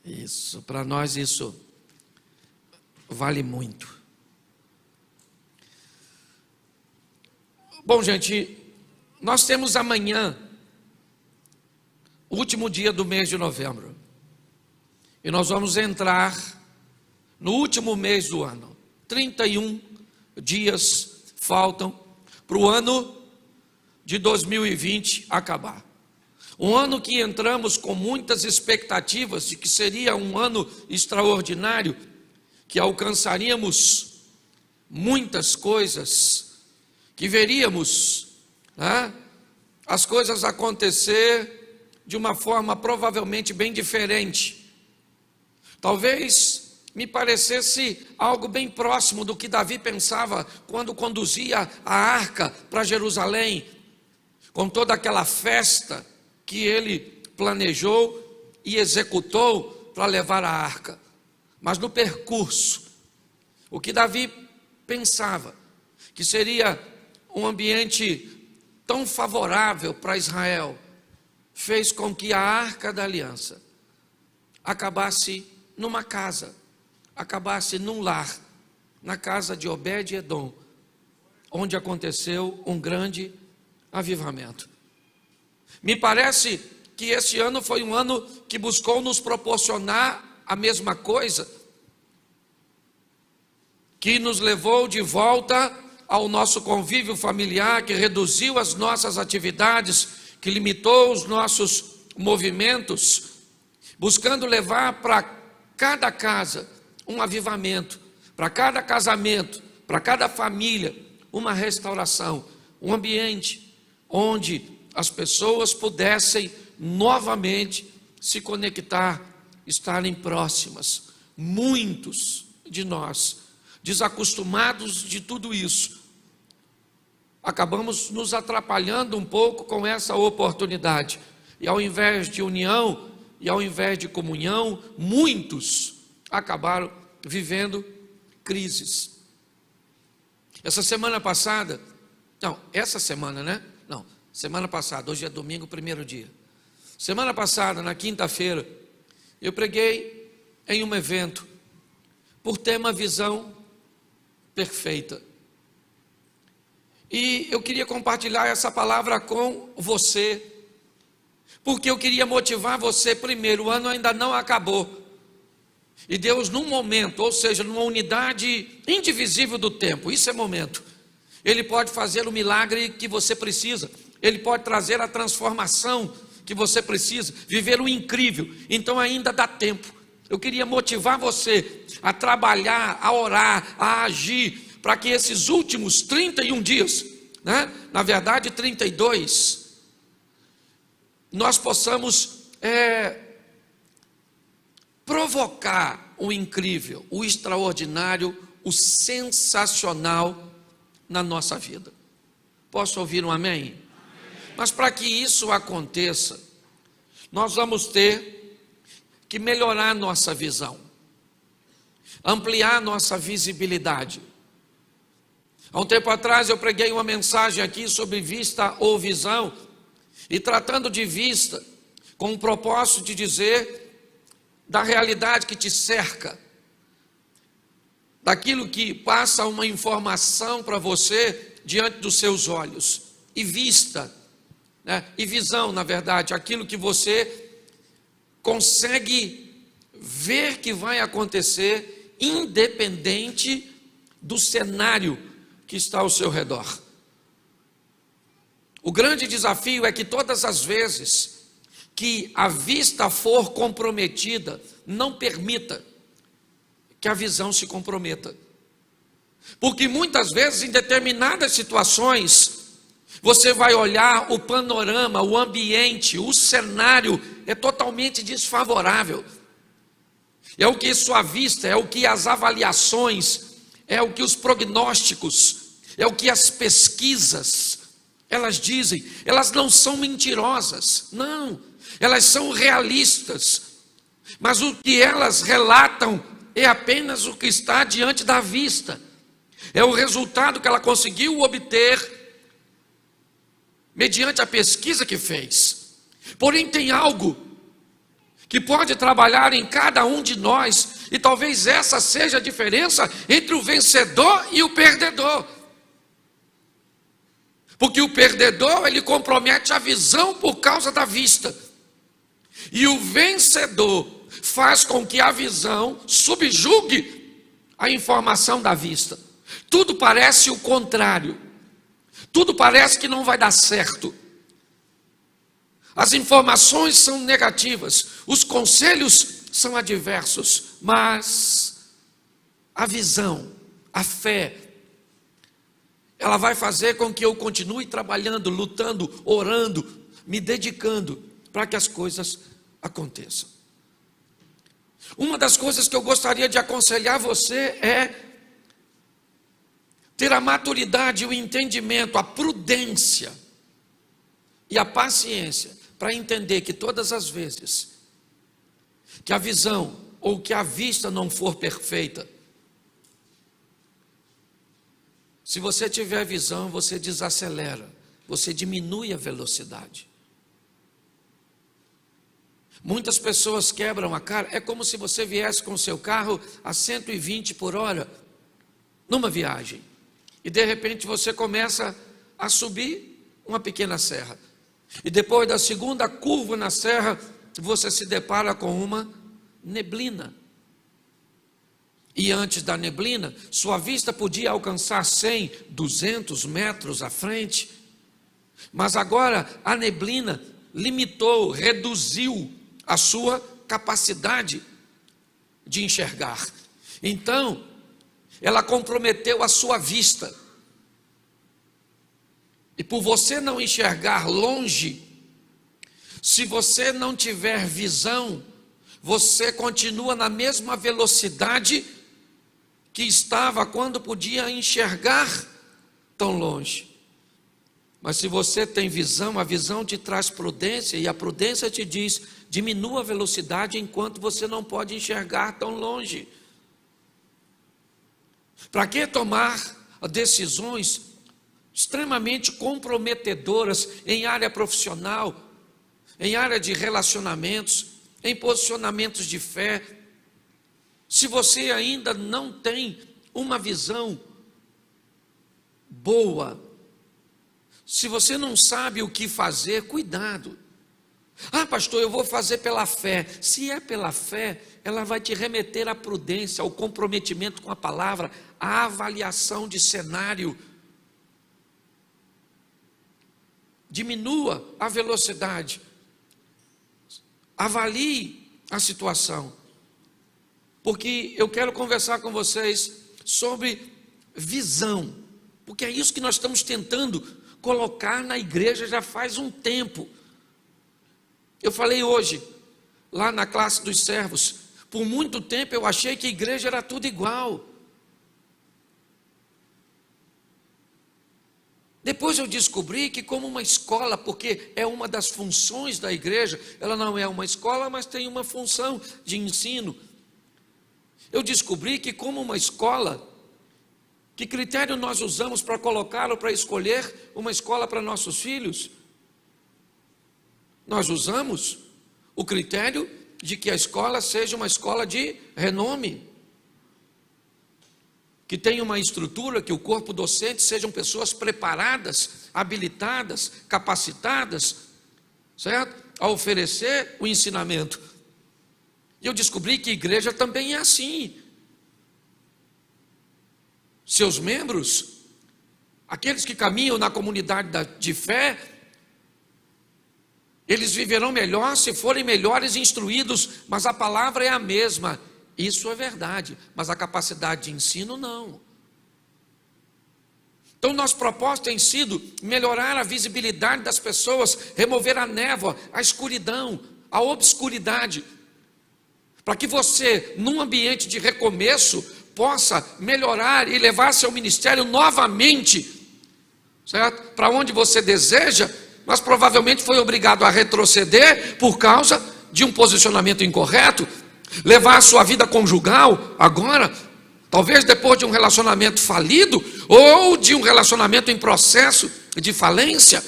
Isso, para nós isso vale muito. Bom, gente, nós temos amanhã, o último dia do mês de novembro. E nós vamos entrar no último mês do ano. 31 dias faltam para o ano de 2020 acabar. Um ano que entramos com muitas expectativas de que seria um ano extraordinário, que alcançaríamos muitas coisas, que veríamos as coisas acontecer de uma forma provavelmente bem diferente. Talvez me parecesse algo bem próximo do que Davi pensava quando conduzia a arca para Jerusalém, com toda aquela festa que ele planejou e executou para levar a arca. Mas no percurso, o que Davi pensava que seria um ambiente tão favorável para Israel, fez com que a arca da aliança acabasse numa casa, acabasse num lar, na casa de Obed-Edom, onde aconteceu um grande avivamento. Me parece que esse ano foi um ano que buscou nos proporcionar a mesma coisa, que nos levou de volta ao nosso convívio familiar, que reduziu as nossas atividades, que limitou os nossos movimentos, buscando levar para cada casa um avivamento, para cada casamento, para cada família, uma restauração, um ambiente onde as pessoas pudessem novamente se conectar, estarem próximas. Muitos de nós, desacostumados de tudo isso, acabamos nos atrapalhando um pouco com essa oportunidade. E ao invés de união e ao invés de comunhão, muitos acabaram vivendo crises. Semana passada, hoje é domingo, primeiro dia. Semana passada, na quinta-feira, eu preguei em um evento por tema visão perfeita. E eu queria compartilhar essa palavra com você, porque eu queria motivar você. Primeiro, o ano ainda não acabou. E Deus, num momento, ou seja, numa unidade indivisível do tempo, isso é momento, Ele pode fazer o milagre que você precisa, Ele pode trazer a transformação que você precisa, viver o incrível. Então ainda dá tempo. Eu queria motivar você a trabalhar, a orar, a agir, para que esses últimos 31 dias, na verdade 32, nós possamos provocar o incrível, o extraordinário, o sensacional na nossa vida. Posso ouvir um amém? Amém. Mas para que isso aconteça, nós vamos ter que melhorar nossa visão, ampliar nossa visibilidade. Há um tempo atrás eu preguei uma mensagem aqui sobre vista ou visão, e tratando de vista, com o propósito de dizer da realidade que te cerca, daquilo que passa uma informação para você diante dos seus olhos, e vista, e visão, na verdade, aquilo que você consegue ver que vai acontecer, independente do cenário que está ao seu redor. O grande desafio é que todas as vezes que a vista for comprometida, não permita que a visão se comprometa. Porque muitas vezes, em determinadas situações, você vai olhar o panorama, o ambiente, o cenário é totalmente desfavorável. É o que sua vista, é o que as avaliações, é o que os prognósticos, é o que as pesquisas, elas dizem. Elas não são mentirosas, não, elas são realistas, mas o que elas relatam é apenas o que está diante da vista, é o resultado que ela conseguiu obter mediante a pesquisa que fez. Porém, tem algo que pode trabalhar em cada um de nós, e talvez essa seja a diferença entre o vencedor e o perdedor. Porque o perdedor, ele compromete a visão por causa da vista, e o vencedor faz com que a visão subjugue a informação da vista. Tudo parece o contrário, tudo parece que não vai dar certo. As informações são negativas, os conselhos são adversos, mas a visão, a fé, ela vai fazer com que eu continue trabalhando, lutando, orando, me dedicando para que as coisas aconteçam. Uma das coisas que eu gostaria de aconselhar você é ter a maturidade, o entendimento, a prudência e a paciência para entender que todas as vezes que a visão ou que a vista não for perfeita, se você tiver visão, você desacelera, você diminui a velocidade. Muitas pessoas quebram a cara, é como se você viesse com o seu carro a 120 por hora, numa viagem, e de repente você começa a subir uma pequena serra, e depois da segunda curva na serra, você se depara com uma neblina. E antes da neblina, sua vista podia alcançar 100, 200 metros à frente. Mas agora a neblina limitou, reduziu a sua capacidade de enxergar. Então, ela comprometeu a sua vista. E por você não enxergar longe, se você não tiver visão, você continua na mesma velocidade que estava quando podia enxergar tão longe. Mas se você tem visão, a visão te traz prudência, e a prudência te diz, diminua a velocidade enquanto você não pode enxergar tão longe. Para que tomar decisões extremamente comprometedoras em área profissional, em área de relacionamentos, em posicionamentos de fé, se você ainda não tem uma visão boa, se você não sabe o que fazer, cuidado. Ah, pastor, eu vou fazer pela fé. Se é pela fé, ela vai te remeter à prudência, ao comprometimento com a palavra, à avaliação de cenário. Diminua a velocidade, avalie a situação, porque eu quero conversar com vocês sobre visão, porque é isso que nós estamos tentando colocar na igreja já faz um tempo. Eu falei hoje, lá na classe dos servos, por muito tempo eu achei que a igreja era tudo igual. Depois eu descobri que como uma escola, porque é uma das funções da igreja, ela não é uma escola, mas tem uma função de ensino. Eu descobri que como uma escola, que critério nós usamos para colocá-lo, para escolher uma escola para nossos filhos? Nós usamos o critério de que a escola seja uma escola de renome, que tenha uma estrutura, que o corpo docente sejam pessoas preparadas, habilitadas, capacitadas, certo? A oferecer o ensinamento. E eu descobri que a igreja também é assim. Seus membros, aqueles que caminham na comunidade de fé, eles viverão melhor se forem melhores instruídos, mas a palavra é a mesma. Isso é verdade, mas a capacidade de ensino não. Então nossa proposta tem sido melhorar a visibilidade das pessoas, remover a névoa, a escuridão, a obscuridade, para que você, num ambiente de recomeço, possa melhorar e levar seu ministério novamente, certo? Para onde você deseja, mas provavelmente foi obrigado a retroceder por causa de um posicionamento incorreto. Levar a sua vida conjugal agora, talvez depois de um relacionamento falido, ou de um relacionamento em processo de falência,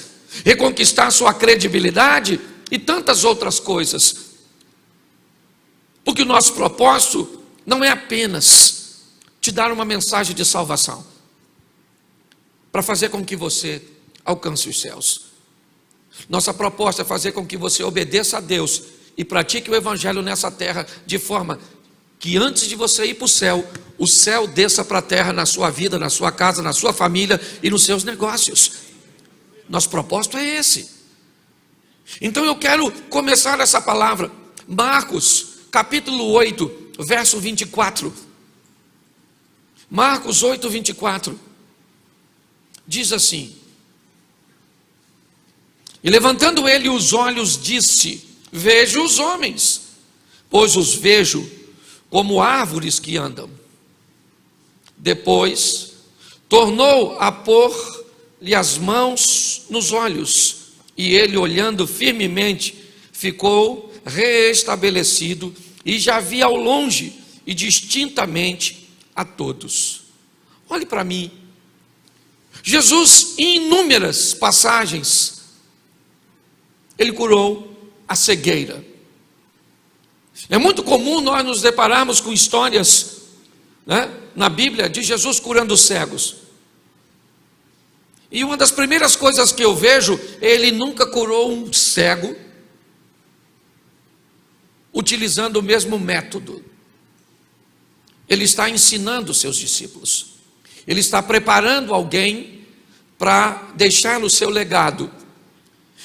reconquistar sua credibilidade e tantas outras coisas. Porque o nosso propósito não é apenas te dar uma mensagem de salvação, para fazer com que você alcance os céus. Nossa proposta é fazer com que você obedeça a Deus e pratique o Evangelho nessa terra, de forma que antes de você ir para o céu desça para a terra na sua vida, na sua casa, na sua família e nos seus negócios. Nosso propósito é esse. Então eu quero começar essa palavra, Marcos, capítulo 8, verso 24. Marcos 8, 24. Diz assim: e levantando ele os olhos, disse: vejo os homens, pois os vejo como árvores que andam. Depois, tornou a pôr-lhe as mãos nos olhos, e ele, olhando firmemente, ficou reestabelecido, e já via ao longe e distintamente a todos. Olhe para mim. Jesus, em inúmeras passagens, ele curou a cegueira. É muito comum nós nos depararmos com histórias, na Bíblia, de Jesus curando cegos. E uma das primeiras coisas que eu vejo, ele nunca curou um cego utilizando o mesmo método. Ele está ensinando os seus discípulos. Ele está preparando alguém para deixar o seu legado.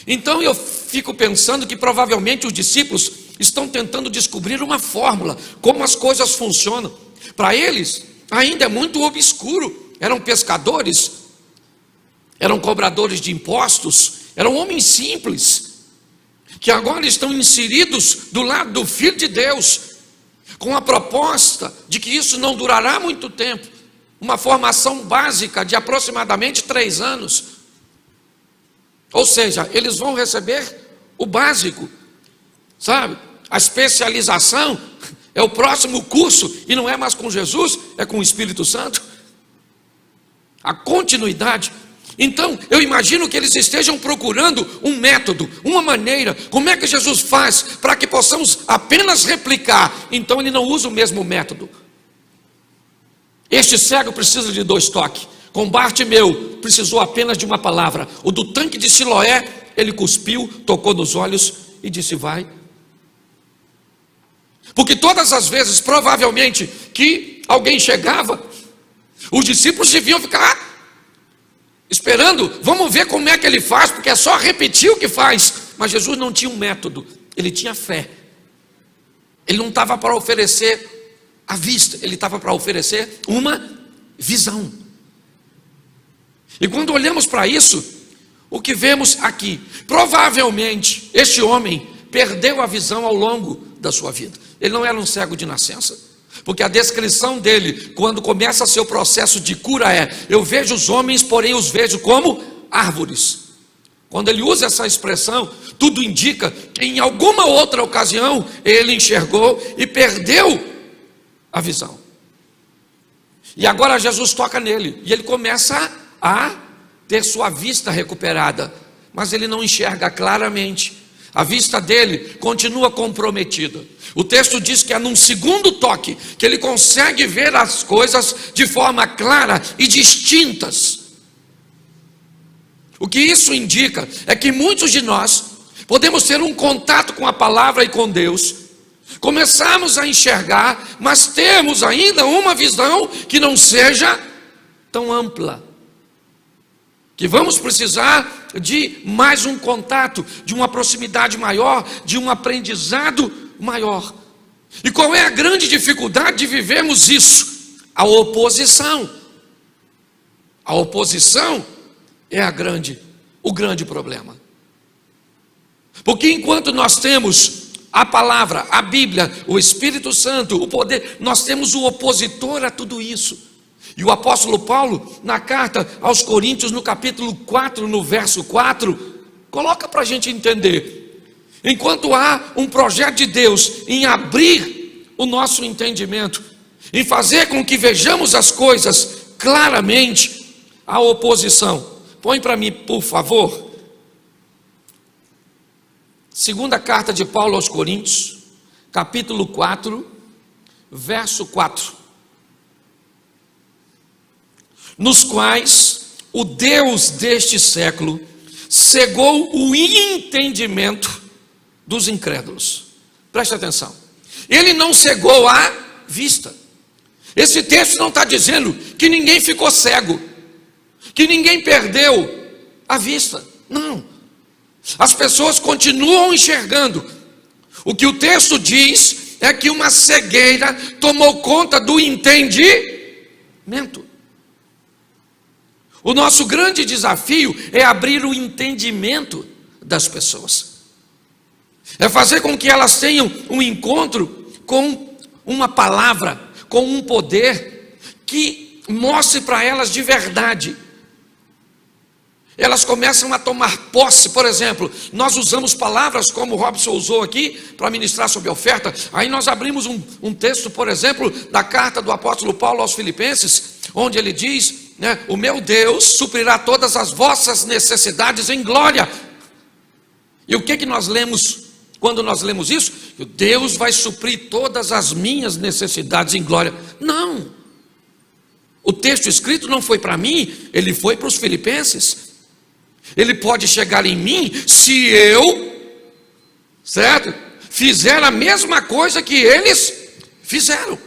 Então eu fico pensando que provavelmente os discípulos estão tentando descobrir uma fórmula, como as coisas funcionam. Para eles ainda é muito obscuro. Eram pescadores, eram cobradores de impostos, eram homens simples, que agora estão inseridos do lado do Filho de Deus, com a proposta de que isso não durará muito tempo, uma formação básica de aproximadamente 3 anos. Ou seja, eles vão receber o básico, sabe? A especialização é o próximo curso, e não é mais com Jesus, é com o Espírito Santo. A continuidade. Então, eu imagino que eles estejam procurando um método, uma maneira, como é que Jesus faz para que possamos apenas replicar. Então ele não usa o mesmo método. Este cego precisa de 2 toques. Com Bartimeu precisou apenas de uma palavra. O do tanque de Siloé, ele cuspiu, tocou nos olhos e disse: vai. Porque todas as vezes, provavelmente, que alguém chegava, os discípulos deviam ficar esperando, vamos ver como é que ele faz, porque é só repetir o que faz. Mas Jesus não tinha um método, ele tinha fé. Ele não estava para oferecer a vista, ele estava para oferecer uma visão. E quando olhamos para isso, o que vemos aqui? Provavelmente este homem perdeu a visão ao longo da sua vida. Ele não era um cego de nascença, porque a descrição dele, quando começa seu processo de cura, é: eu vejo os homens, porém os vejo como árvores. Quando ele usa essa expressão, tudo indica que em alguma outra ocasião ele enxergou e perdeu a visão. E agora Jesus toca nele, e ele começa a ter sua vista recuperada, mas ele não enxerga claramente. A vista dele continua comprometida. O texto diz que é num segundo toque que ele consegue ver as coisas de forma clara e distintas. O que isso indica é que muitos de nós podemos ter um contato com a palavra e com Deus, começarmos a enxergar, mas temos ainda uma visão que não seja tão ampla, que vamos precisar de mais um contato, de uma proximidade maior, de um aprendizado maior. E qual é a grande dificuldade de vivermos isso? A oposição. A oposição é o grande problema. Porque enquanto nós temos a palavra, a Bíblia, o Espírito Santo, o poder, nós temos o opositor a tudo isso. E o apóstolo Paulo, na carta aos Coríntios, no capítulo 4, no verso 4, coloca para a gente entender. Enquanto há um projeto de Deus em abrir o nosso entendimento, em fazer com que vejamos as coisas claramente, a oposição. Põe para mim, por favor, segunda carta de Paulo aos Coríntios, capítulo 4, verso 4. Nos quais o Deus deste século cegou o entendimento dos incrédulos. Preste atenção. Ele não cegou a vista. Esse texto não está dizendo que ninguém ficou cego, que ninguém perdeu a vista. Não. As pessoas continuam enxergando. O que o texto diz é que uma cegueira tomou conta do entendimento. O nosso grande desafio é abrir o entendimento das pessoas. É fazer com que elas tenham um encontro com uma palavra, com um poder que mostre para elas de verdade. Elas começam a tomar posse. Por exemplo, nós usamos palavras como o Robson usou aqui para ministrar sobre a oferta. Aí nós abrimos um texto, por exemplo, da carta do apóstolo Paulo aos Filipenses, onde ele diz, né, o meu Deus suprirá todas as vossas necessidades em glória. E o que nós lemos quando nós lemos isso? Que Deus vai suprir todas as minhas necessidades em glória. Não. O texto escrito não foi para mim, ele foi para os filipenses. Ele pode chegar em mim se eu, certo? Fizer a mesma coisa que eles fizeram.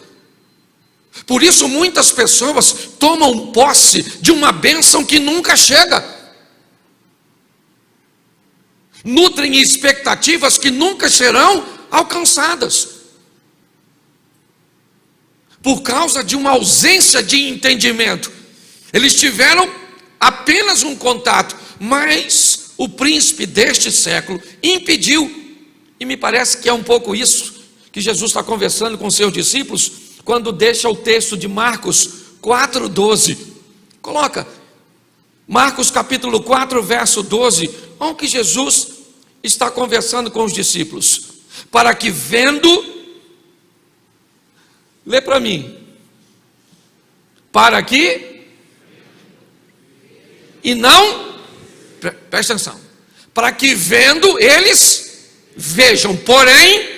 Por isso muitas pessoas tomam posse de uma bênção que nunca chega. Nutrem expectativas que nunca serão alcançadas. Por causa de uma ausência de entendimento. Eles tiveram apenas um contato, mas o príncipe deste século impediu, e me parece que é um pouco isso que Jesus está conversando com seus discípulos, quando deixa o texto de Marcos 4,12. Coloca, Marcos capítulo 4, verso 12, onde que Jesus está conversando com os discípulos, para que vendo, lê para mim, para que, e não, presta atenção, para que vendo eles vejam, porém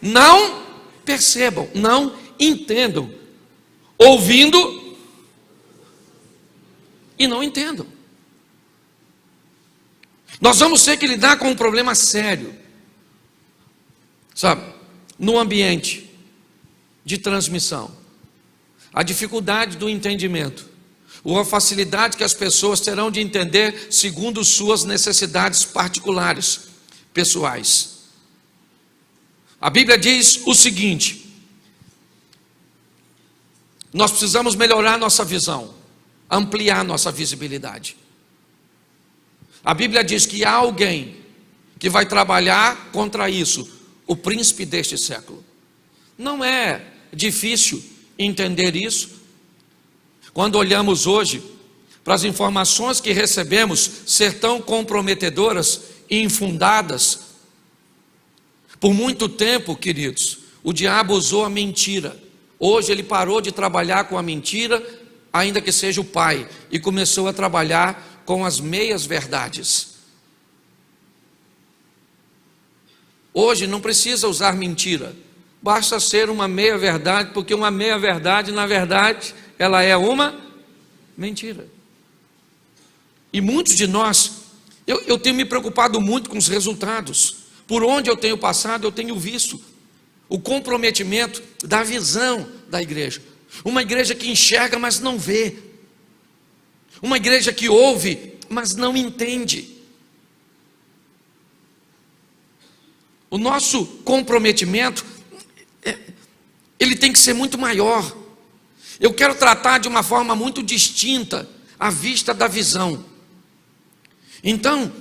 não percebam, não entendam, ouvindo e não entendam. Nós vamos ter que lidar com um problema sério, sabe, no ambiente de transmissão, a dificuldade do entendimento, ou a facilidade que as pessoas terão de entender segundo suas necessidades particulares, pessoais. A Bíblia diz o seguinte: nós precisamos melhorar nossa visão, ampliar nossa visibilidade. A Bíblia diz que há alguém que vai trabalhar contra isso, o príncipe deste século. Não é difícil entender isso. Quando olhamos hoje para as informações que recebemos ser tão comprometedoras e infundadas, por muito tempo, queridos, o diabo usou a mentira. Hoje ele parou de trabalhar com a mentira, ainda que seja o pai, e começou a trabalhar com as meias verdades. Hoje não precisa usar mentira, basta ser uma meia verdade, porque uma meia verdade, na verdade, ela é uma mentira. E muitos de nós, eu tenho me preocupado muito com os resultados. Por onde eu tenho passado, eu tenho visto o comprometimento da visão da igreja. Uma igreja que enxerga, mas não vê. Uma igreja que ouve, mas não entende. O nosso comprometimento, ele tem que ser muito maior. Eu quero tratar de uma forma muito distinta a vista da visão. Então,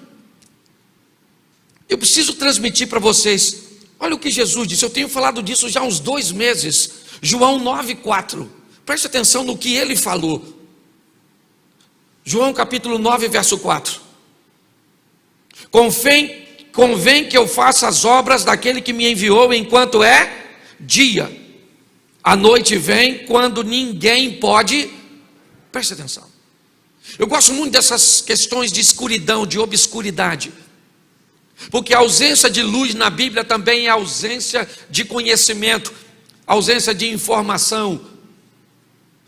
eu preciso transmitir para vocês, olha o que Jesus disse, eu tenho falado disso já há uns 2 meses, João 9,4, preste atenção no que ele falou, João capítulo 9, verso 4, convém que eu faça as obras daquele que me enviou enquanto é dia, a noite vem quando ninguém pode, preste atenção, eu gosto muito dessas questões de escuridão, de obscuridade. Porque a ausência de luz na Bíblia também é ausência de conhecimento, ausência de informação.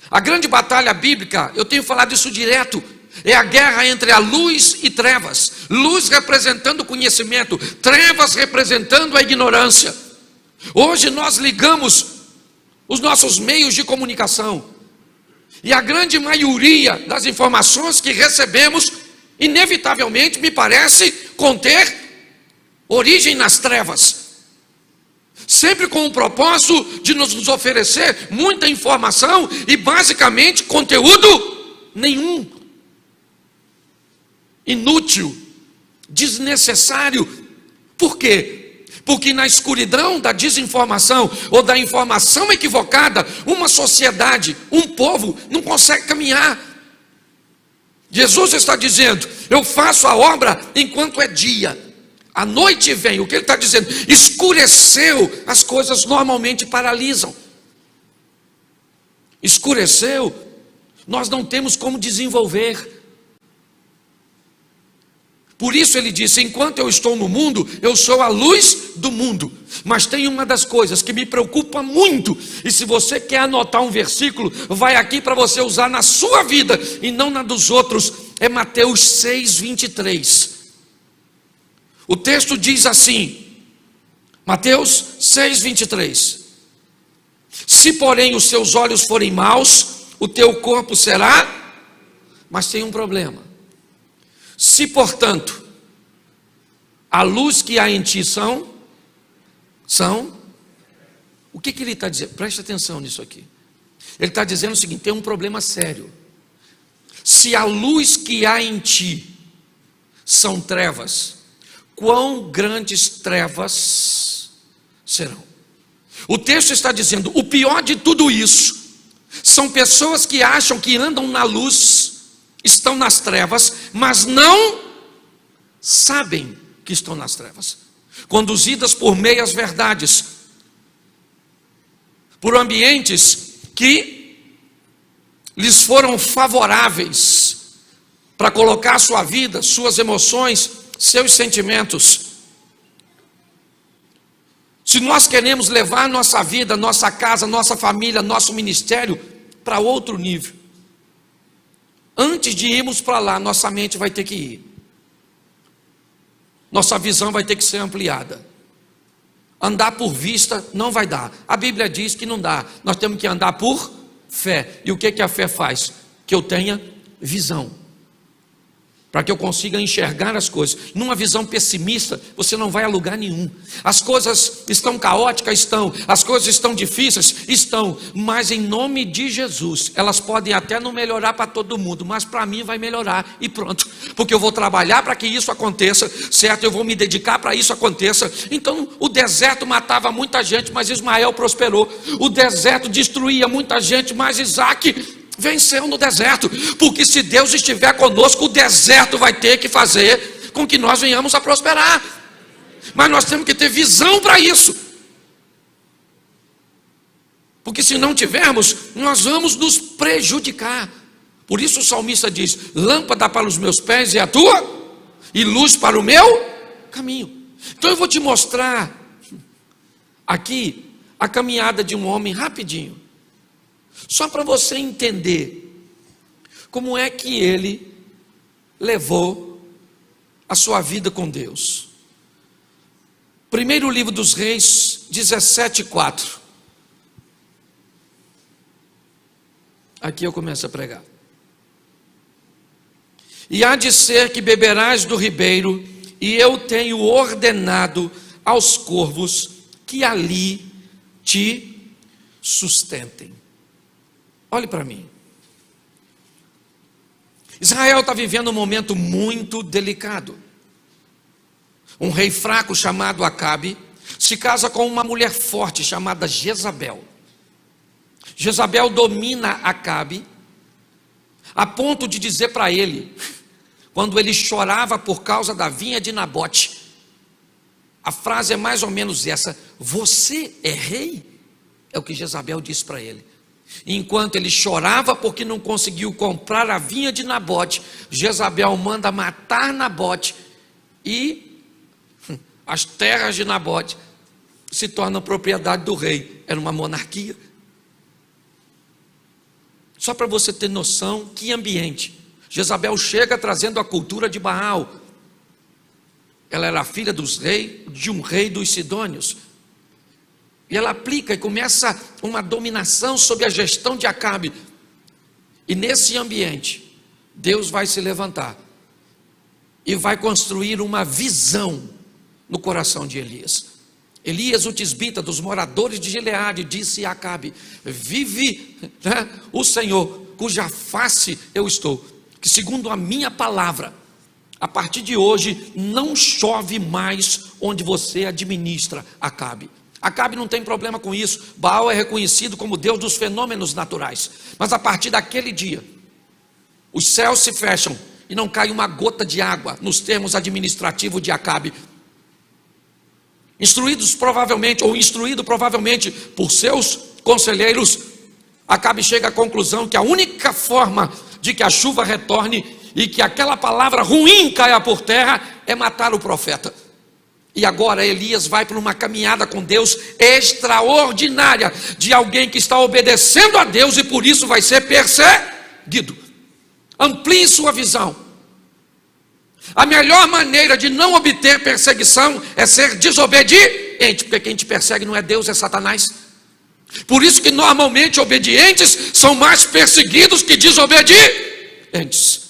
A grande batalha bíblica, eu tenho falado isso direto, é a guerra entre a luz e trevas. Luz representando o conhecimento, trevas representando a ignorância. Hoje nós ligamos os nossos meios de comunicação, e a grande maioria das informações que recebemos, inevitavelmente, me parece conter origem nas trevas, sempre com o propósito de nos oferecer muita informação e basicamente conteúdo nenhum, inútil, desnecessário. Por quê? Porque na escuridão da desinformação ou da informação equivocada, uma sociedade, um povo não consegue caminhar. Jesus está dizendo: eu faço a obra enquanto é dia, a noite vem. O que ele está dizendo? Escureceu, as coisas normalmente paralisam. Escureceu, nós não temos como desenvolver. Por isso ele disse: enquanto eu estou no mundo, eu sou a luz do mundo. Mas tem uma das coisas que me preocupa muito, e se você quer anotar um versículo, vai aqui para você usar na sua vida e não na dos outros. É Mateus 6:23. O texto diz assim, Mateus 6:23: se porém os seus olhos forem maus, o teu corpo será. Mas tem um problema. Se, portanto, a luz que há em ti são, o que ele está dizendo? Preste atenção nisso aqui. Ele está dizendo o seguinte: tem um problema sério. Se a luz que há em ti são trevas, quão grandes trevas serão? O texto está dizendo: o pior de tudo isso são pessoas que acham que andam na luz, estão nas trevas, mas não sabem que estão nas trevas, conduzidas por meias verdades, por ambientes que lhes foram favoráveis para colocar sua vida, suas emoções, seus sentimentos. Se nós queremos levar nossa vida, nossa casa, nossa família, nosso ministério para outro nível, antes de irmos para lá, nossa mente vai ter que ir. Nossa visão vai ter que ser ampliada. Andar por vista não vai dar. A Bíblia diz que não dá. Nós temos que andar por fé. E o que a fé faz? Que eu tenha visão, para que eu consiga enxergar as coisas. Numa visão pessimista, você não vai a lugar nenhum. As coisas estão caóticas? Estão. As coisas estão difíceis? Estão. Mas em nome de Jesus, elas podem até não melhorar para todo mundo, mas para mim vai melhorar e pronto. Porque eu vou trabalhar para que isso aconteça, certo? Eu vou me dedicar para isso aconteça. Então o deserto matava muita gente, mas Ismael prosperou. O deserto destruía muita gente, mas Isaac venceu no deserto. Porque se Deus estiver conosco, o deserto vai ter que fazer com que nós venhamos a prosperar. Mas nós temos que ter visão para isso, porque se não tivermos, nós vamos nos prejudicar. Por isso o salmista diz: lâmpada para os meus pés é a tua, e luz para o meu caminho. Então eu vou te mostrar aqui a caminhada de um homem rapidinho, só para você entender como é que ele levou a sua vida com Deus. Primeiro livro dos Reis, 17:4. Aqui eu começo a pregar. E há de ser que beberás do ribeiro, e eu tenho ordenado aos corvos que ali te sustentem. Olhe para mim. Israel está vivendo um momento muito delicado. Um rei fraco chamado Acabe se casa com uma mulher forte chamada Jezabel. Jezabel domina Acabe a ponto de dizer para ele, quando ele chorava por causa da vinha de Nabote, a frase é mais ou menos essa: você é rei? É o que Jezabel disse para ele. Enquanto ele chorava porque não conseguiu comprar a vinha de Nabote, Jezabel manda matar Nabote e as terras de Nabote se tornam propriedade do rei. Era uma monarquia. Só para você ter noção, que ambiente. Jezabel chega trazendo a cultura de Baal. Ela era filha de um rei dos Sidônios. E ela aplica e começa uma dominação sobre a gestão de Acabe. E nesse ambiente, Deus vai se levantar e vai construir uma visão no coração de Elias. Elias, o tisbita dos moradores de Gileade, disse a Acabe: vive, o Senhor, cuja face eu estou, que segundo a minha palavra, a partir de hoje não chove mais onde você administra, Acabe. Acabe não tem problema com isso. Baal é reconhecido como Deus dos fenômenos naturais. Mas a partir daquele dia, os céus se fecham e não cai uma gota de água nos termos administrativos de Acabe. Instruído provavelmente por seus conselheiros, Acabe chega à conclusão que a única forma de que a chuva retorne e que aquela palavra ruim caia por terra é matar o profeta. E agora Elias vai para uma caminhada com Deus extraordinária, de alguém que está obedecendo a Deus e por isso vai ser perseguido. Amplie sua visão. A melhor maneira de não obter perseguição é ser desobediente, porque quem te persegue não é Deus, é Satanás. Por isso que normalmente obedientes são mais perseguidos que desobedientes.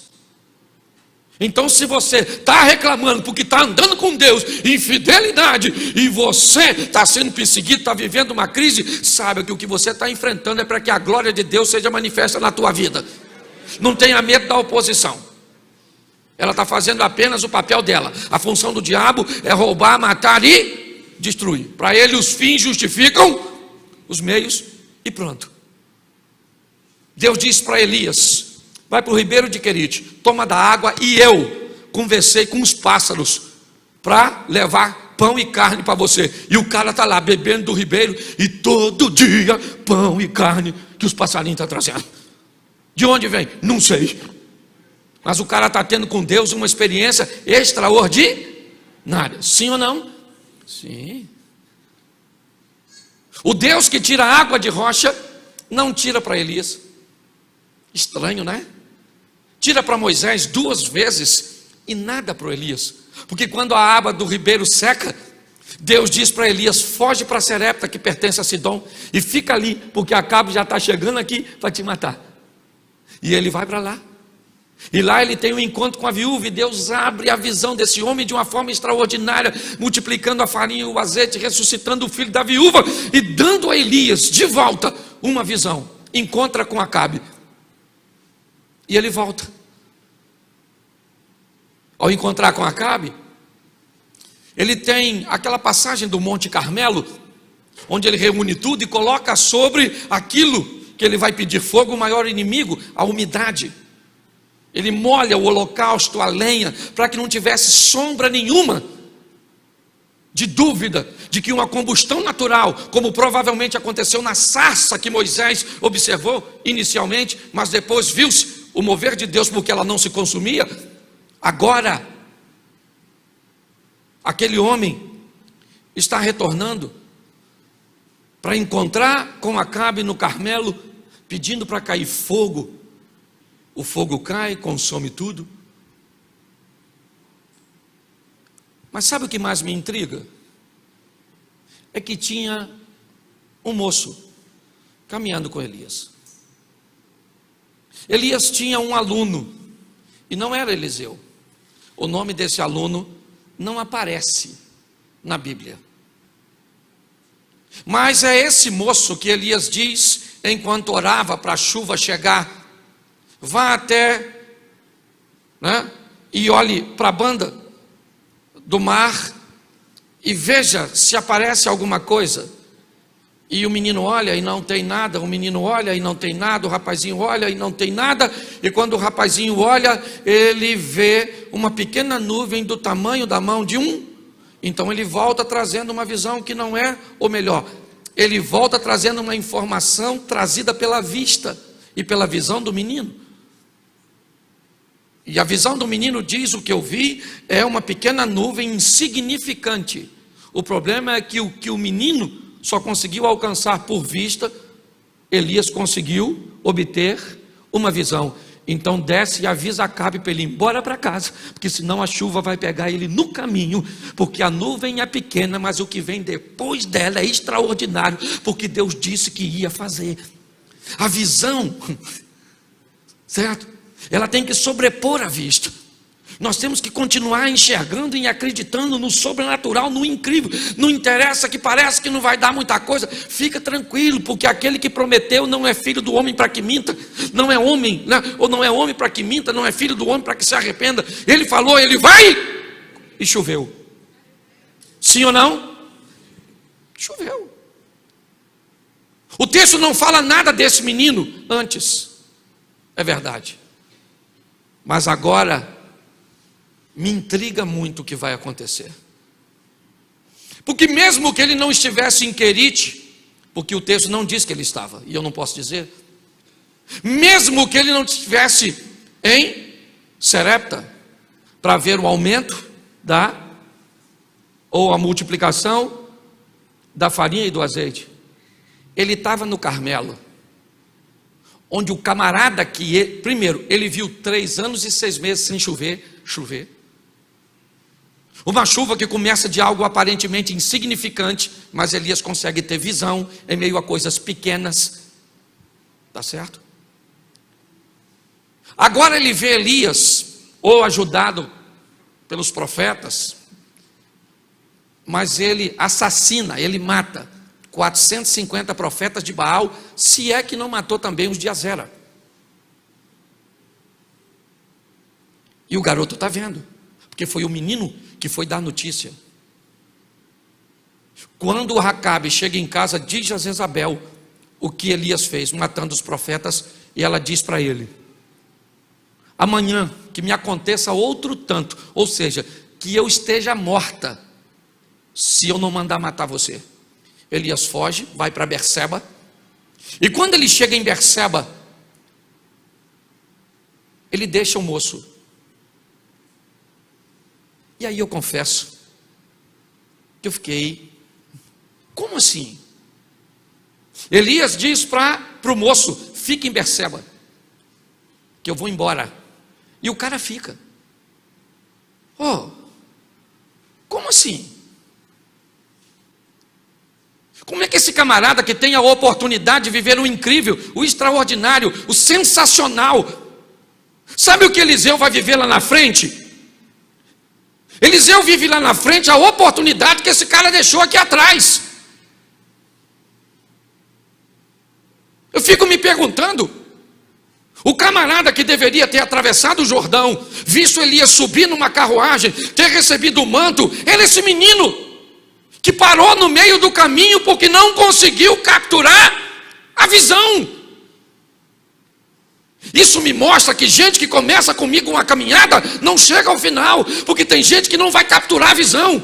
Então, se você está reclamando porque está andando com Deus, infidelidade, e você está sendo perseguido, está vivendo uma crise, saiba que o que você está enfrentando é para que a glória de Deus seja manifesta na tua vida. Não tenha medo da oposição. Ela está fazendo apenas o papel dela. A função do diabo é roubar, matar e destruir. Para ele os fins justificam os meios e pronto. Deus disse para Elias: vai para o ribeiro de Querite, toma da água, e eu conversei com os pássaros para levar pão e carne para você. E o cara está lá bebendo do ribeiro, e todo dia pão e carne que os passarinhos estão trazendo. De onde vem? Não sei. Mas o cara está tendo com Deus uma experiência extraordinária. Sim ou não? Sim. O Deus que tira água de rocha, não tira para Elias. Estranho, né? Tira para Moisés 2 vezes e nada para Elias. Porque quando a água do ribeiro seca, Deus diz para Elias: foge para Serepta, que pertence a Sidom, e fica ali, porque Acabe já está chegando aqui para te matar. E ele vai para lá. E lá ele tem um encontro com a viúva, e Deus abre a visão desse homem de uma forma extraordinária, multiplicando a farinha e o azeite, ressuscitando o filho da viúva e dando a Elias de volta uma visão. Encontra com Acabe e ele volta. Ao encontrar com Acabe, ele tem aquela passagem do Monte Carmelo, onde ele reúne tudo e coloca sobre aquilo que ele vai pedir fogo, o maior inimigo, a umidade. Ele molha o holocausto, a lenha, para que não tivesse sombra nenhuma de dúvida de que uma combustão natural, como provavelmente aconteceu na sarça que Moisés observou inicialmente, mas depois viu-se o mover de Deus porque ela não se consumia. Agora, aquele homem está retornando para encontrar com Acabe no Carmelo, pedindo para cair fogo. O fogo cai, consome tudo. Mas sabe o que mais me intriga? É que tinha um moço caminhando com Elias. Elias tinha um aluno, e não era Eliseu. O nome desse aluno não aparece na Bíblia. Mas é esse moço que Elias diz, enquanto orava para a chuva chegar: vá até, e olhe para a banda do mar e veja se aparece alguma coisa. E o menino olha e não tem nada, o menino olha e não tem nada, o rapazinho olha e não tem nada, e quando o rapazinho olha, ele vê uma pequena nuvem do tamanho da mão de um. Então ele volta trazendo uma visão que não é, ou melhor, ele volta trazendo uma informação trazida pela vista e pela visão do menino. E a visão do menino diz: o que eu vi é uma pequena nuvem insignificante. O problema é que o menino só conseguiu alcançar por vista, Elias conseguiu obter uma visão. Então desce e avisa Acabe para ele ir embora para casa, porque senão a chuva vai pegar ele no caminho, porque a nuvem é pequena, mas o que vem depois dela é extraordinário, porque Deus disse que ia fazer. A visão, certo? Ela tem que sobrepor a vista. Nós temos que continuar enxergando e acreditando no sobrenatural, no incrível. Não interessa que parece que não vai dar muita coisa, fica tranquilo, porque aquele que prometeu não é filho do homem para que minta, não é homem, né? Ou não é homem para que minta, não é filho do homem para que se arrependa. Ele falou, ele vai, e choveu. Sim ou não? Choveu. O texto não fala nada desse menino antes, é verdade, mas agora me intriga muito o que vai acontecer. Porque mesmo que ele não estivesse em Querite, porque o texto não diz que ele estava, e eu não posso dizer, mesmo que ele não estivesse em Serepta, para ver o aumento ou a multiplicação da farinha e do azeite, ele estava no Carmelo, onde o camarada primeiro, ele viu 3 anos e 6 meses sem chover. Uma chuva que começa de algo aparentemente insignificante, mas Elias consegue ter visão em meio a coisas pequenas. Tá certo? Agora ele vê Elias, ou ajudado pelos profetas, mas ele assassina, ele mata 450 profetas de Baal, se é que não matou também os de Azera. E o garoto está vendo, porque foi o menino que foi dar notícia. Quando o Acabe chega em casa, diz a Jezabel o que Elias fez, matando os profetas, e ela diz para ele: amanhã que me aconteça outro tanto, ou seja, que eu esteja morta, se eu não mandar matar você. Elias foge, vai para Berseba, e quando ele chega em Berseba, ele deixa o moço. E aí eu confesso que eu fiquei, como assim? Elias diz para o moço: fica em Berseba, que eu vou embora. E o cara fica. Oh, como assim? Como é que esse camarada que tem a oportunidade de viver o incrível, o extraordinário, o sensacional, sabe o que Eliseu vai viver lá na frente? Eliseu vive lá na frente a oportunidade que esse cara deixou aqui atrás. Eu fico me perguntando, o camarada que deveria ter atravessado o Jordão, visto Elias subir numa carruagem, ter recebido o manto, ele é esse menino que parou no meio do caminho porque não conseguiu capturar a visão. Isso me mostra que gente que começa comigo uma caminhada não chega ao final, porque tem gente que não vai capturar a visão.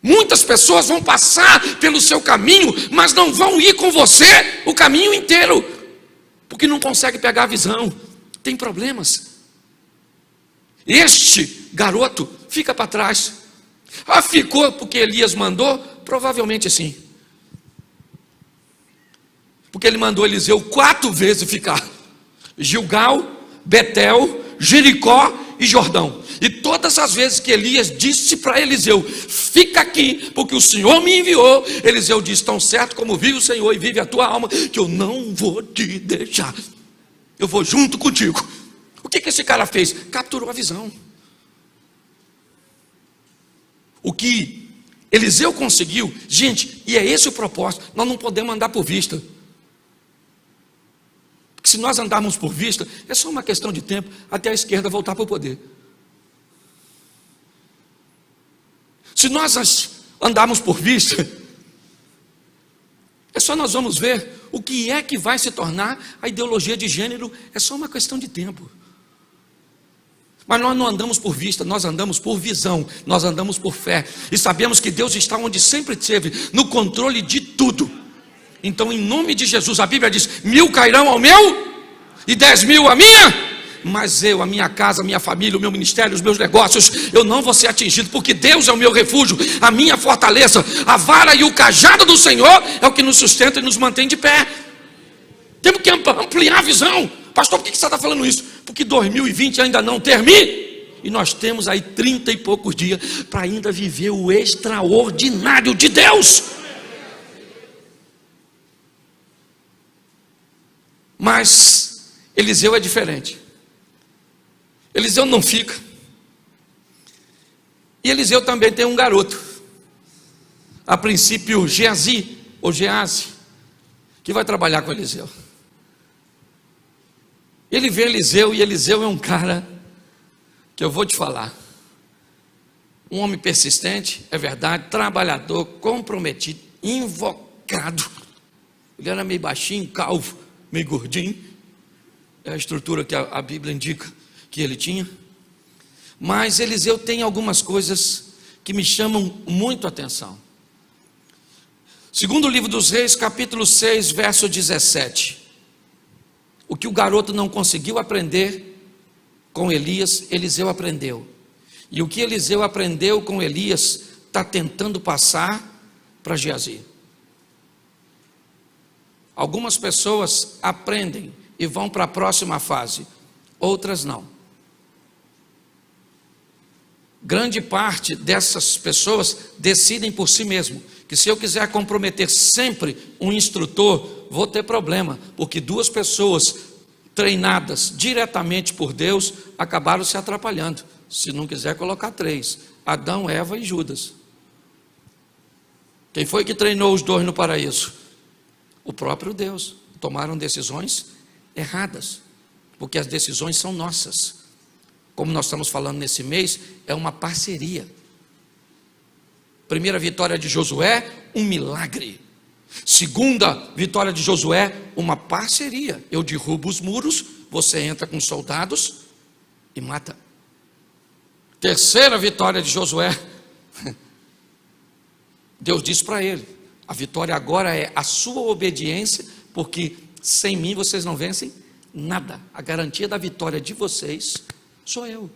Muitas pessoas vão passar pelo seu caminho, mas não vão ir com você o caminho inteiro, porque não consegue pegar a visão, tem problemas. Este garoto fica para trás. Ficou porque Elias mandou? Provavelmente sim. Porque ele mandou Eliseu 4 vezes ficar: Gilgal, Betel, Jericó e Jordão. E todas as vezes que Elias disse para Eliseu: fica aqui, porque o Senhor me enviou, Eliseu disse: tão certo como vive o Senhor e vive a tua alma, que eu não vou te deixar, eu vou junto contigo. O que esse cara fez? Capturou a visão. O que Eliseu conseguiu, gente, e é esse o propósito, nós não podemos andar por vista. Porque se nós andarmos por vista, é só uma questão de tempo até a esquerda voltar para o poder. Se nós andarmos por vista, é só nós vamos ver o que é que vai se tornar a ideologia de gênero, é só uma questão de tempo. Mas nós não andamos por vista, nós andamos por visão, nós andamos por fé, e sabemos que Deus está onde sempre esteve, no controle de tudo. Então, em nome de Jesus, a Bíblia diz: 1000 cairão ao meu, e 10.000 a minha. Mas eu, a minha casa, a minha família, o meu ministério, os meus negócios, eu não vou ser atingido, porque Deus é o meu refúgio, a minha fortaleza, a vara e o cajado do Senhor é o que nos sustenta e nos mantém de pé. Temos que ampliar a visão. Pastor, por que você está falando isso? Porque 2020 ainda não termina, e nós temos aí 30 e poucos dias para ainda viver o extraordinário de Deus. Mas Eliseu é diferente. Eliseu não fica. E Eliseu também tem um garoto, a princípio Geazi, ou Geazi, que vai trabalhar com Eliseu. Ele vê Eliseu, e Eliseu é um cara que eu vou te falar, um homem persistente, é verdade, trabalhador, comprometido, invocado. Ele era meio baixinho, calvo, meio gordinho, é a estrutura que a Bíblia indica que ele tinha. Mas Eliseu tem algumas coisas que me chamam muito a atenção. Segundo o livro dos Reis, capítulo 6, verso 17. O que o garoto não conseguiu aprender com Elias, Eliseu aprendeu. E o que Eliseu aprendeu com Elias, está tentando passar para Geazi. Algumas pessoas aprendem e vão para a próxima fase, outras não. Grande parte dessas pessoas decidem por si mesmo, que se eu quiser comprometer sempre um instrutor, vou ter problema, porque duas pessoas treinadas diretamente por Deus, acabaram se atrapalhando. Se não quiser colocar 3, Adão, Eva e Judas. Quem foi que treinou os 2 no paraíso? O próprio Deus. Tomaram decisões erradas, porque as decisões são nossas. Como nós estamos falando nesse mês, é uma parceria. Primeira vitória de Josué, um milagre. Segunda vitória de Josué, uma parceria. Eu derrubo os muros, você entra com soldados e mata. Terceira vitória de Josué, Deus disse para ele: a vitória agora é a sua obediência, porque sem mim vocês não vencem nada. A garantia da vitória de vocês sou eu.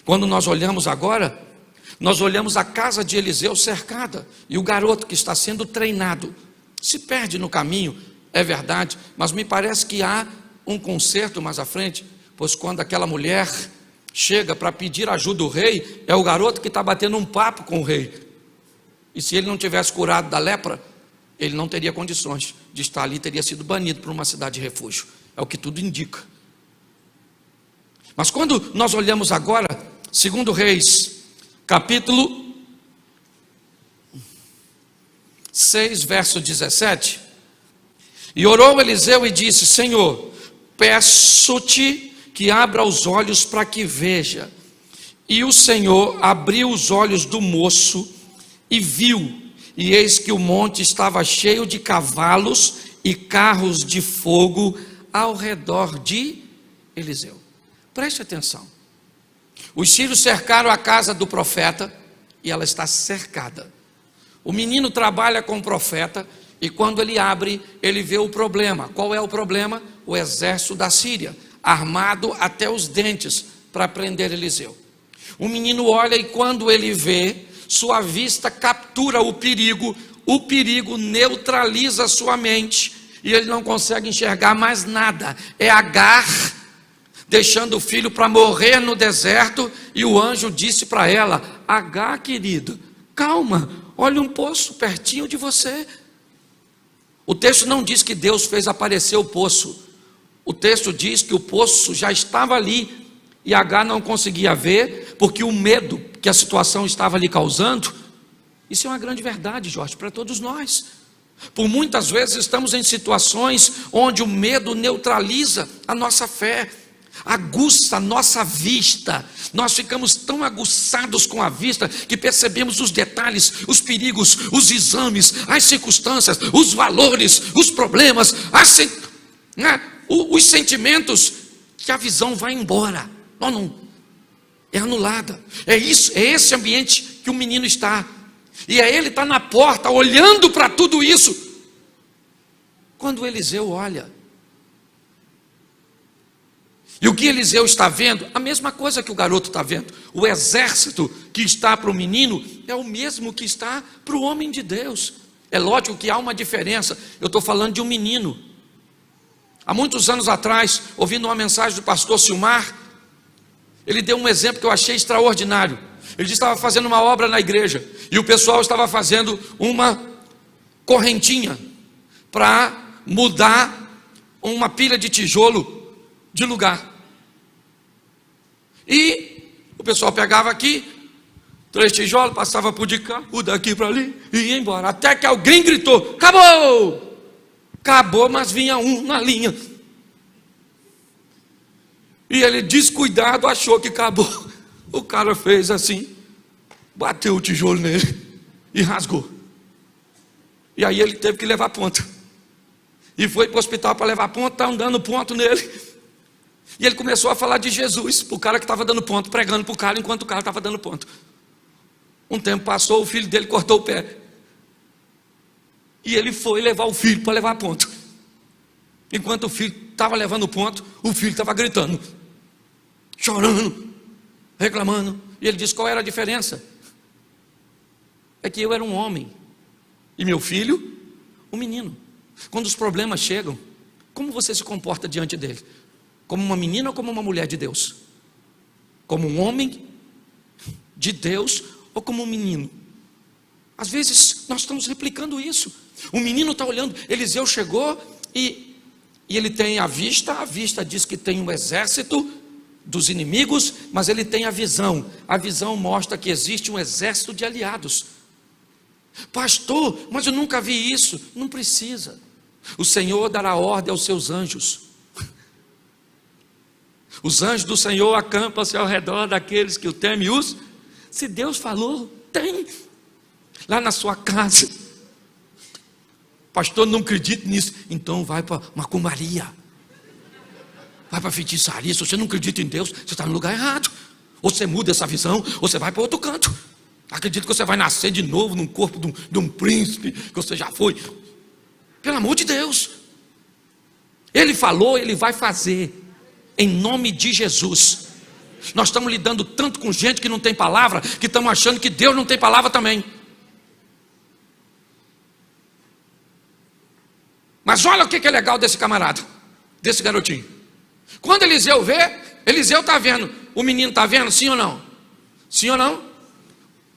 Quando nós olhamos agora, nós olhamos a casa de Eliseu cercada, e o garoto que está sendo treinado se perde no caminho, é verdade, mas me parece que há um conserto mais à frente, pois quando aquela mulher chega para pedir ajuda do rei, é o garoto que está batendo um papo com o rei, e se ele não tivesse curado da lepra, ele não teria condições de estar ali, teria sido banido para uma cidade de refúgio, é o que tudo indica. Mas quando nós olhamos agora, 2 Reis, capítulo 6, verso 17, e orou Eliseu e disse: Senhor, peço-te que abra os olhos para que veja. E o Senhor abriu os olhos do moço e viu, e eis que o monte estava cheio de cavalos e carros de fogo ao redor de Eliseu. Preste atenção. Os sírios cercaram a casa do profeta e ela está cercada. O menino trabalha com o profeta e quando ele abre, ele vê o problema. Qual é o problema? O exército da Síria, armado até os dentes para prender Eliseu. O menino olha e quando ele vê, sua vista captura o perigo neutraliza sua mente e ele não consegue enxergar mais nada. É Agar deixando o filho para morrer no deserto, e o anjo disse para ela: Agar, querido, calma, olha um poço pertinho de você. O texto não diz que Deus fez aparecer o poço, o texto diz que o poço já estava ali, e Agar não conseguia ver, porque o medo que a situação estava lhe causando. Isso é uma grande verdade, Jorge, para todos nós. Por muitas vezes estamos em situações onde o medo neutraliza a nossa fé, aguça a nossa vista. Nós ficamos tão aguçados com a vista que percebemos os detalhes, os perigos, os exames, as circunstâncias, os valores, os problemas, os sentimentos, que a visão vai embora. Não, é anulada. É esse ambiente que o menino está. E ele está na porta olhando para tudo isso. Quando Eliseu olha, E o que Eliseu está vendo? A mesma coisa que o garoto está vendo. O exército que está para o menino é o mesmo que está para o homem de Deus. É lógico que há uma diferença. Eu estou falando de um menino. Há muitos anos atrás, ouvindo uma mensagem do pastor Silmar, ele deu um exemplo que eu achei extraordinário. Ele estava fazendo uma obra na igreja e o pessoal estava fazendo uma correntinha para mudar uma pilha de tijolo de lugar. E o pessoal pegava aqui 3 tijolos, passava por de cá, o daqui para ali e ia embora. Até que alguém gritou: acabou! Acabou, mas vinha um na linha. E ele, descuidado, achou que acabou. O cara fez assim, bateu o tijolo nele e rasgou. E aí ele teve que levar ponto. E foi para o hospital para levar ponto, está dando ponto nele. E ele começou a falar de Jesus para o cara que estava dando ponto, pregando para o cara enquanto o cara estava dando ponto. Um tempo passou, o filho dele cortou o pé. E ele foi levar o filho para levar ponto. Enquanto o filho estava levando ponto, o filho estava gritando, chorando, reclamando. E ele disse: qual era a diferença? É que eu era um homem e meu filho, um menino. Quando os problemas chegam, como você se comporta diante dele? Como uma menina ou como uma mulher de Deus? Como um homem de Deus ou como um menino? Às vezes nós estamos replicando isso. O menino está olhando, Eliseu chegou e ele tem a vista diz que tem um exército dos inimigos, mas ele tem a visão mostra que existe um exército de aliados. Pastor, mas eu nunca vi isso. Não precisa. O Senhor dará ordem aos seus anjos. Os anjos do Senhor acampam-se ao redor daqueles que o temem e os... Se Deus falou, tem. Lá na sua casa. Pastor, não acredito nisso. Então vai para macumbaria. Vai para feitiçaria. Se você não acredita em Deus, você está no lugar errado. Ou você muda essa visão, ou você vai para outro canto. Acredito que você vai nascer de novo num corpo de um príncipe, que você já foi. Pelo amor de Deus. Ele falou, ele vai fazer. Em nome de Jesus. Nós estamos lidando tanto com gente que não tem palavra, que estamos achando que Deus não tem palavra também. Mas olha o que é legal desse camarada, desse garotinho. Quando Eliseu vê, Eliseu está vendo. O menino está vendo, sim ou não? Sim ou não?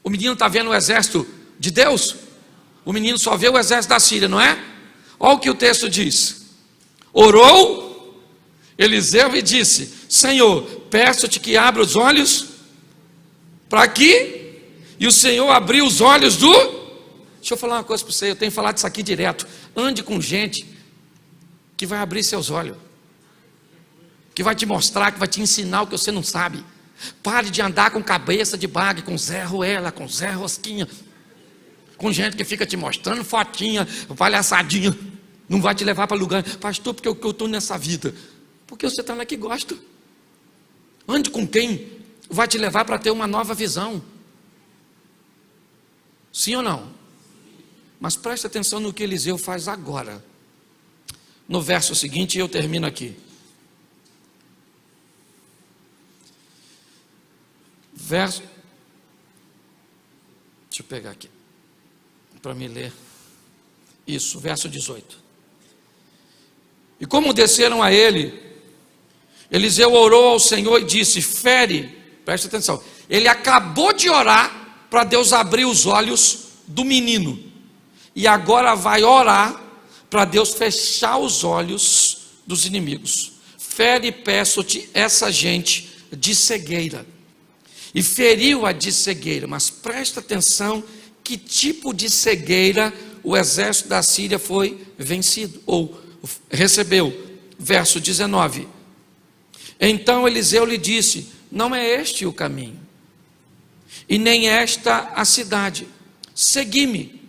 O menino está vendo o exército de Deus? O menino só vê o exército da Síria, não é? Olha o que o texto diz. Orou Eliseu e disse: Senhor, peço-te que abra os olhos para aqui. E o Senhor abriu os olhos do... Deixa eu falar uma coisa para você, eu tenho falado isso aqui direto. Ande com gente que vai abrir seus olhos, que vai te mostrar, que vai te ensinar o que você não sabe. Pare de andar com cabeça de bague, com Zé Ruela, com Zé Rosquinha, com gente que fica te mostrando fotinha, palhaçadinha. Não vai te levar para lugar. Pastor, porque eu estou nessa vida? Porque você está lá que gosta. Ande com quem vai te levar para ter uma nova visão. Sim ou não? Mas preste atenção no que Eliseu faz agora. No verso seguinte, eu termino aqui. Deixa eu pegar aqui para me ler. Isso, verso 18. E como desceram a ele, Eliseu orou ao Senhor e disse: fere, preste atenção, ele acabou de orar para Deus abrir os olhos do menino, e agora vai orar para Deus fechar os olhos dos inimigos. Fere, peço-te, essa gente de cegueira. E feriu-a de cegueira. Mas presta atenção, que tipo de cegueira o exército da Síria foi vencido, ou recebeu. Verso 19. Então Eliseu lhe disse: não é este o caminho, e nem esta a cidade. Segui-me,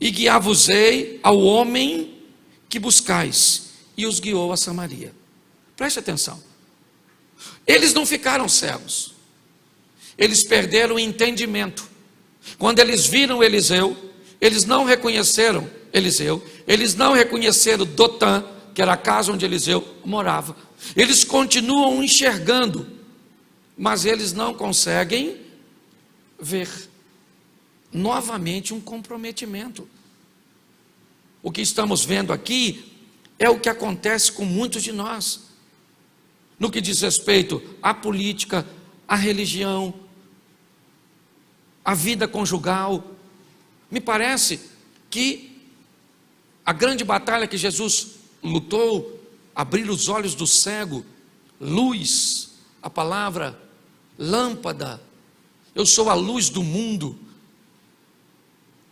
e guiar-vos-ei ao homem que buscais. E os guiou a Samaria. Preste atenção. Eles não ficaram cegos. Eles perderam o entendimento. Quando eles viram Eliseu, eles não reconheceram Eliseu, eles não reconheceram Dotã, que era a casa onde Eliseu morava. Eles continuam enxergando, mas eles não conseguem ver. Novamente um comprometimento. O que estamos vendo aqui é o que acontece com muitos de nós, no que diz respeito à política, à religião, à vida conjugal. Me parece que a grande batalha que Jesus lutou, abrir os olhos do cego, luz, a palavra, lâmpada, eu sou a luz do mundo.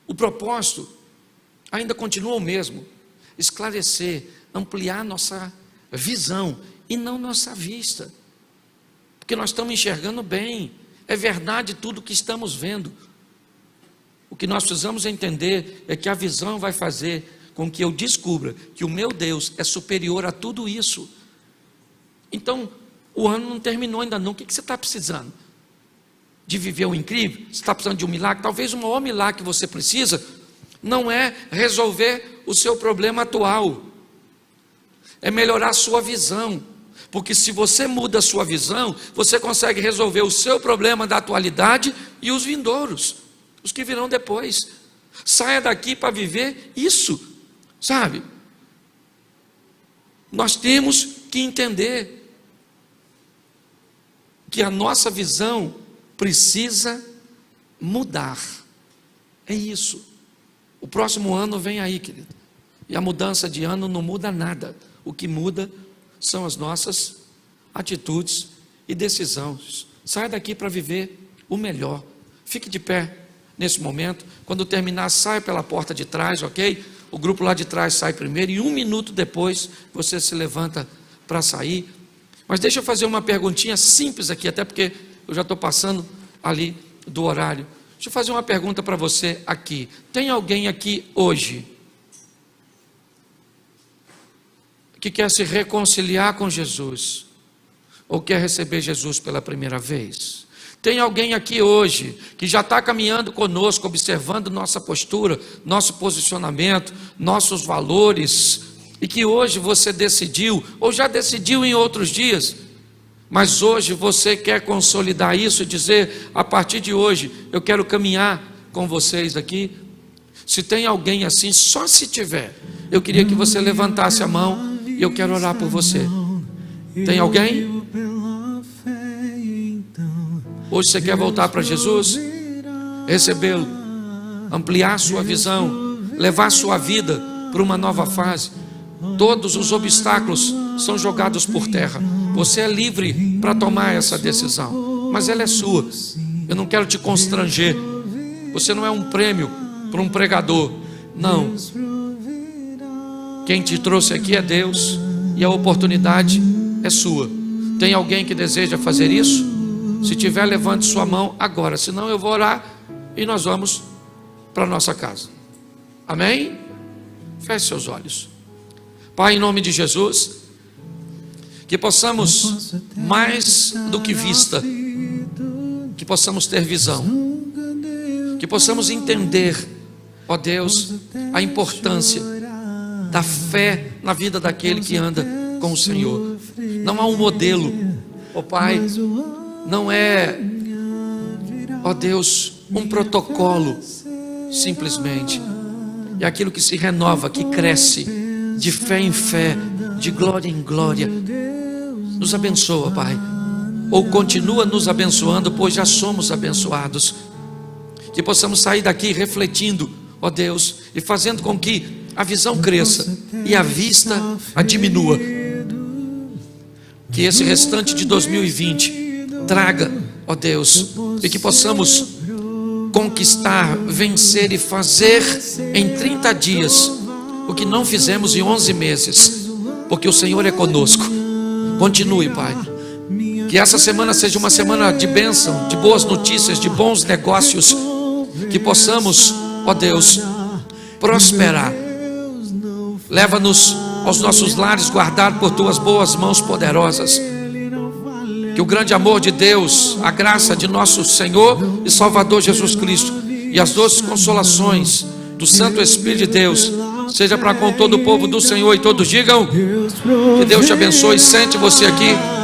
O propósito ainda continua o mesmo: esclarecer, ampliar nossa visão e não nossa vista, porque nós estamos enxergando bem, é verdade tudo que estamos vendo. O que nós precisamos entender é que a visão vai fazer com que eu descubra que o meu Deus é superior a tudo isso. Então, o ano não terminou ainda não. O que você está precisando? De viver o incrível? Você está precisando de um milagre? Talvez o maior milagre que você precisa não é resolver o seu problema atual, é melhorar a sua visão. Porque se você muda a sua visão, você consegue resolver o seu problema da atualidade e os vindouros, os que virão depois. Saia daqui para viver isso, sabe? Nós temos que entender que a nossa visão precisa mudar. É isso. O próximo ano vem aí, querido. E a mudança de ano não muda nada. O que muda são as nossas atitudes e decisões. Saia daqui para viver o melhor. Fique de pé nesse momento. Quando terminar, saia pela porta de trás, ok? O grupo lá de trás sai primeiro e 1 minuto depois você se levanta para sair. Mas deixa eu fazer uma perguntinha simples aqui, até porque eu já estou passando ali do horário. Deixa eu fazer uma pergunta para você aqui. Tem alguém aqui hoje que quer se reconciliar com Jesus, ou quer receber Jesus pela primeira vez? Tem alguém aqui hoje que já está caminhando conosco, observando nossa postura, nosso posicionamento, nossos valores, e que hoje você decidiu, ou já decidiu em outros dias, mas hoje você quer consolidar isso e dizer: a partir de hoje eu quero caminhar com vocês aqui? Se tem alguém assim, só se tiver, eu queria que você levantasse a mão e eu quero orar por você. Tem alguém? Hoje você quer voltar para Jesus, recebê-lo, ampliar sua visão, levar sua vida para uma nova fase. Todos os obstáculos são jogados por terra. Você é livre para tomar essa decisão, mas ela é sua. Eu não quero te constranger. Você não é um prêmio para um pregador, não. Quem te trouxe aqui é Deus, e a oportunidade é sua. Tem alguém que deseja fazer isso? Se tiver, levante sua mão agora, senão eu vou orar e nós vamos para a nossa casa. Amém? Feche seus olhos. Pai, em nome de Jesus, que possamos, mais do que vista, que possamos ter visão, que possamos entender, ó Deus, a importância da fé na vida daquele que anda com o Senhor. Não há um modelo, ó Pai, não é, ó Deus, um protocolo, simplesmente é aquilo que se renova, que cresce de fé em fé, de glória em glória. Nos abençoa, Pai, ou continua nos abençoando, pois já somos abençoados. Que possamos sair daqui refletindo, ó Deus, e fazendo com que a visão cresça e a vista a diminua. Que esse restante de 2020 traga, ó Deus, e que possamos conquistar, vencer e fazer em 30 dias o que não fizemos em 11 meses, porque o Senhor é conosco. Continue, Pai. Que essa semana seja uma semana de bênção, de boas notícias, de bons negócios. Que possamos, ó Deus, prosperar. Leva-nos aos nossos lares, guardado por Tuas boas mãos poderosas. Que o grande amor de Deus, a graça de nosso Senhor e Salvador Jesus Cristo e as doces consolações do Santo Espírito de Deus seja para com todo o povo do Senhor, e todos digam: que Deus te abençoe. Sente você aqui.